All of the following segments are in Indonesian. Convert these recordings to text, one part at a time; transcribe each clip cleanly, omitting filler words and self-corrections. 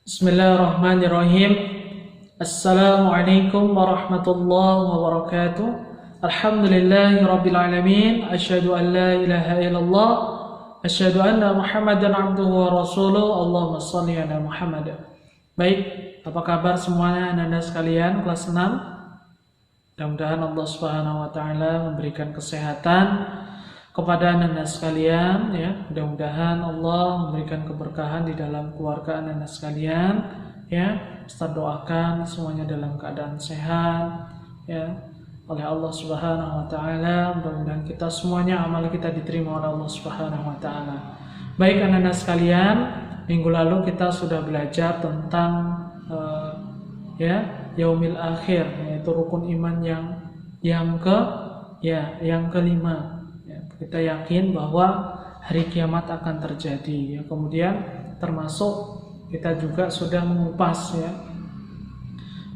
Bismillahirrahmanirrahim. Assalamualaikum warahmatullahi wabarakatuh. Alhamdulillahi rabbil alamin. Asyhadu an la ilaha illallah. Asyhadu anna Muhammadan abduhu wa rasuluh. Allahumma shalli ala Muhammad. Baik, apa kabar semuanya anak-anak sekalian kelas 6? Mudah-mudahan Allah Subhanahu wa taala memberikan kesehatan kepada anak-anak sekalian, ya. Mudah-mudahan Allah memberikan keberkahan di dalam keluarga anak-anak sekalian, ya. Ustaz doakan semuanya dalam keadaan sehat, ya, oleh Allah Subhanahu wa taala. Mudah-mudahan kita semuanya amal kita diterima oleh Allah Subhanahu wa taala. Baik anak-anak sekalian, minggu lalu kita sudah belajar tentang yaumil akhir, yaitu rukun iman yang kelima. Kita yakin bahwa hari kiamat akan terjadi, ya. Kemudian termasuk kita juga sudah mengupas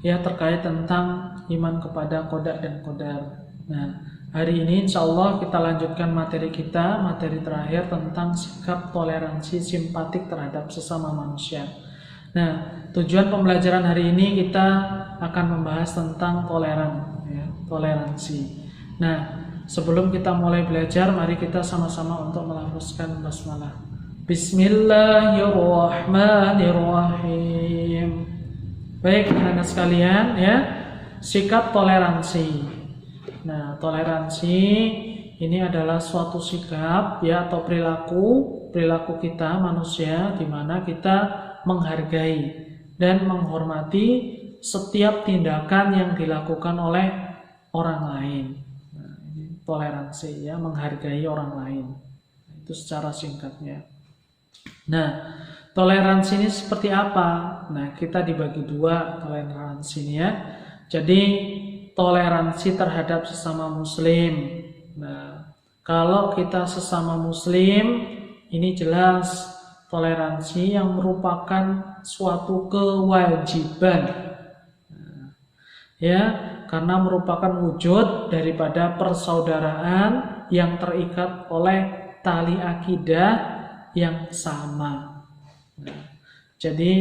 ya terkait tentang iman kepada qada dan qadar. Nah, hari ini insya Allah kita lanjutkan materi kita, materi terakhir tentang sikap toleransi simpatik terhadap sesama manusia. Nah, tujuan pembelajaran hari ini kita akan membahas tentang toleransi. Nah, sebelum kita mulai belajar, mari kita sama-sama untuk melafazkan basmalah. Bismillahirrahmanirrahim. Baik, anak-anak sekalian, ya, sikap toleransi. Nah, toleransi ini adalah suatu sikap, ya, atau perilaku kita manusia, di mana kita menghargai dan menghormati setiap tindakan yang dilakukan oleh orang lain. Toleransi, ya, menghargai orang lain. Itu secara singkatnya. Nah, toleransi ini seperti apa? Nah, kita dibagi dua toleransi ini, ya. Jadi toleransi terhadap sesama muslim. Nah, kalau kita sesama muslim, ini jelas toleransi yang merupakan suatu kewajiban. Ya, karena merupakan wujud daripada persaudaraan yang terikat oleh tali akidah yang sama. Nah, jadi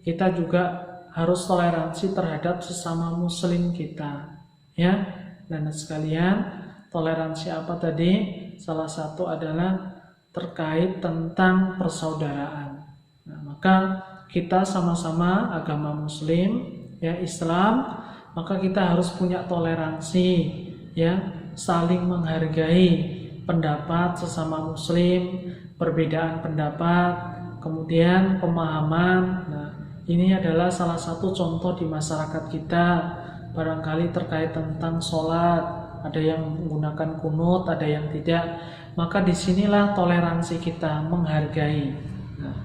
kita juga harus toleransi terhadap sesama muslim kita, ya. Dan sekalian, toleransi apa tadi? Salah satu adalah terkait tentang persaudaraan. Nah, maka kita sama-sama agama muslim, ya, Islam, maka kita harus punya toleransi, ya, saling menghargai pendapat sesama muslim, perbedaan pendapat, kemudian pemahaman. Nah, ini adalah salah satu contoh di masyarakat kita, barangkali terkait tentang sholat, ada yang menggunakan kunut, ada yang tidak. Maka disinilah toleransi kita, menghargai. Nah,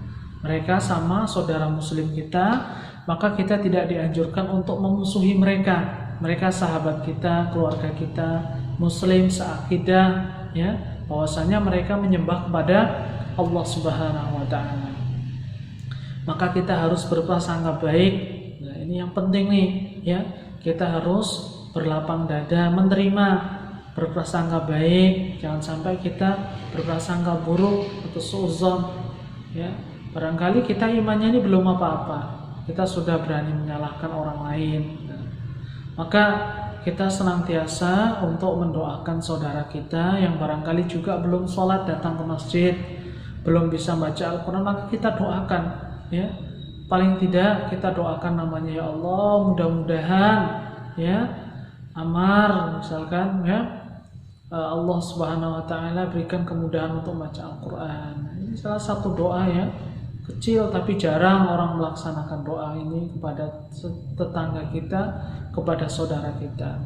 mereka sama saudara muslim kita, maka kita tidak dianjurkan untuk memusuhi mereka. Mereka sahabat kita, keluarga kita, muslim seakidah, ya, bahwasanya mereka menyembah kepada Allah Subhanahu wa taala. Maka kita harus berprasangka baik. Nah, ini yang penting nih, ya. Kita harus berlapang dada, menerima, berprasangka baik. Jangan sampai kita berprasangka buruk atau suudzon, ya. Barangkali kita imannya ini belum apa-apa, kita sudah berani menyalahkan orang lain. Nah, maka kita senantiasa untuk mendoakan saudara kita yang barangkali juga belum sholat, datang ke masjid, belum bisa baca Al-Quran, maka kita doakan, ya. Paling tidak kita doakan namanya, ya Allah, mudah-mudahan, ya, Amar misalkan, ya, Allah Subhanahu wa taala berikan kemudahan untuk baca Al-Quran. Ini salah satu doa, ya, kecil, tapi jarang orang melaksanakan doa ini kepada tetangga kita, kepada saudara kita.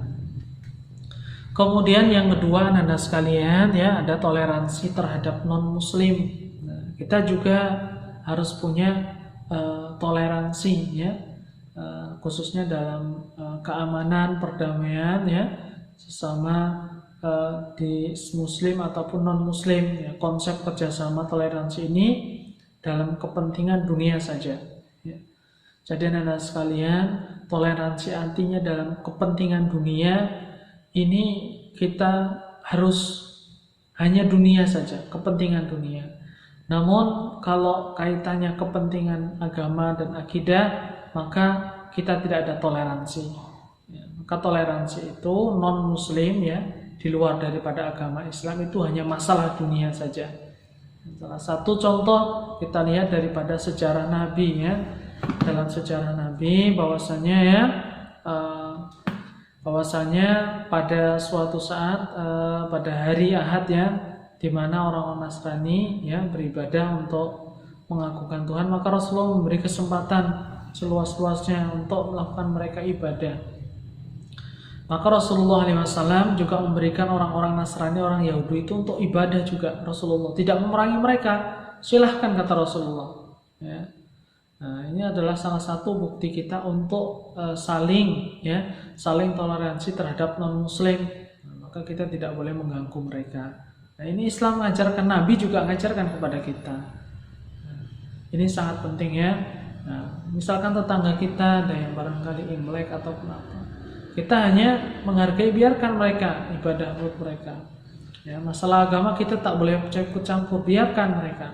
Kemudian yang kedua, anak-anak sekalian, ya, ada toleransi terhadap non-muslim. Nah, kita juga harus punya toleransi, ya, khususnya dalam keamanan, perdamaian, ya, sesama di muslim ataupun non-muslim, ya. Konsep kerjasama toleransi ini dalam kepentingan dunia saja, ya. Jadi anak-anak sekalian, toleransi artinya dalam kepentingan dunia ini kita harus hanya dunia saja, kepentingan dunia. Namun kalau kaitannya kepentingan agama dan akidah, maka kita tidak ada toleransi. Ya, maka toleransi itu non muslim ya, di luar daripada agama Islam itu hanya masalah dunia saja. Salah satu contoh kita lihat daripada sejarah Nabi ya. Dalam sejarah Nabi bahwasanya pada suatu saat pada hari Ahad ya, di mana orang-orang Nasrani ya beribadah untuk mengakukan Tuhan, maka Rasulullah memberi kesempatan seluas-luasnya untuk melakukan mereka ibadah. Maka Rasulullah SAW juga memberikan orang-orang Nasrani, orang Yahudi itu untuk ibadah juga. Rasulullah tidak memerangi mereka, silahkan kata Rasulullah ya. Nah, ini adalah salah satu bukti kita untuk saling toleransi terhadap non muslim. Nah, maka kita tidak boleh mengganggu mereka. Nah, ini Islam mengajarkan, Nabi juga mengajarkan kepada kita. Nah, ini sangat penting ya. Nah, misalkan tetangga kita ada yang barangkali Imlek atau apa, kita hanya menghargai, biarkan mereka ibadah menurut mereka. Ya, masalah agama kita tak boleh ikut campur, biarkan mereka.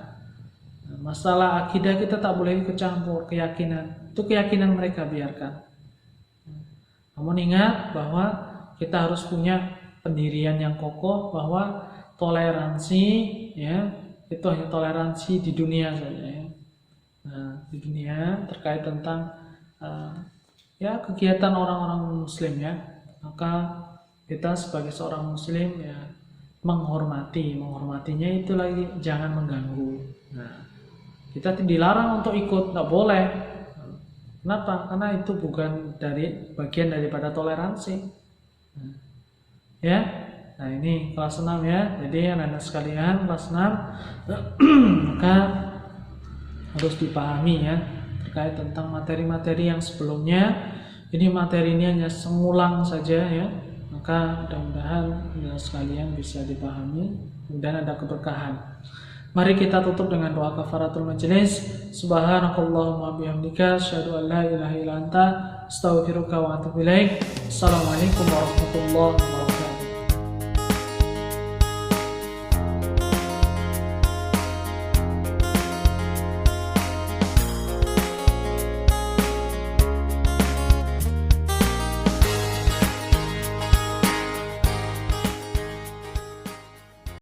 Nah, masalah akidah kita tak boleh ikut campur, keyakinan itu keyakinan mereka, biarkan. Namun ingat bahwa kita harus punya pendirian yang kokoh bahwa toleransi ya itu hanya toleransi di dunia saja ya. Nah, di dunia terkait tentang ya kegiatan orang-orang muslim ya, maka kita sebagai seorang muslim ya menghormatinya itu lagi, jangan mengganggu. Nah, kita dilarang untuk ikut, tidak boleh. Kenapa? Karena itu bukan bagian daripada toleransi. Nah, ya. Nah, ini kelas 6 ya. Jadi anak-anak sekalian kelas 6 maka harus dipahami ya terkait tentang materi-materi yang sebelumnya. Ini materi ini hanya sengulang saja ya. Maka mudah-mudahan anak sekalian bisa dipahami dan ada keberkahan. Mari kita tutup dengan doa kafaratul majelis. Subhanakallahumma bihamdika asyhadu an la ilaha illa anta astaghfiruka wa atubu ilaik. Assalamualaikum warahmatullahi wabarakatuh.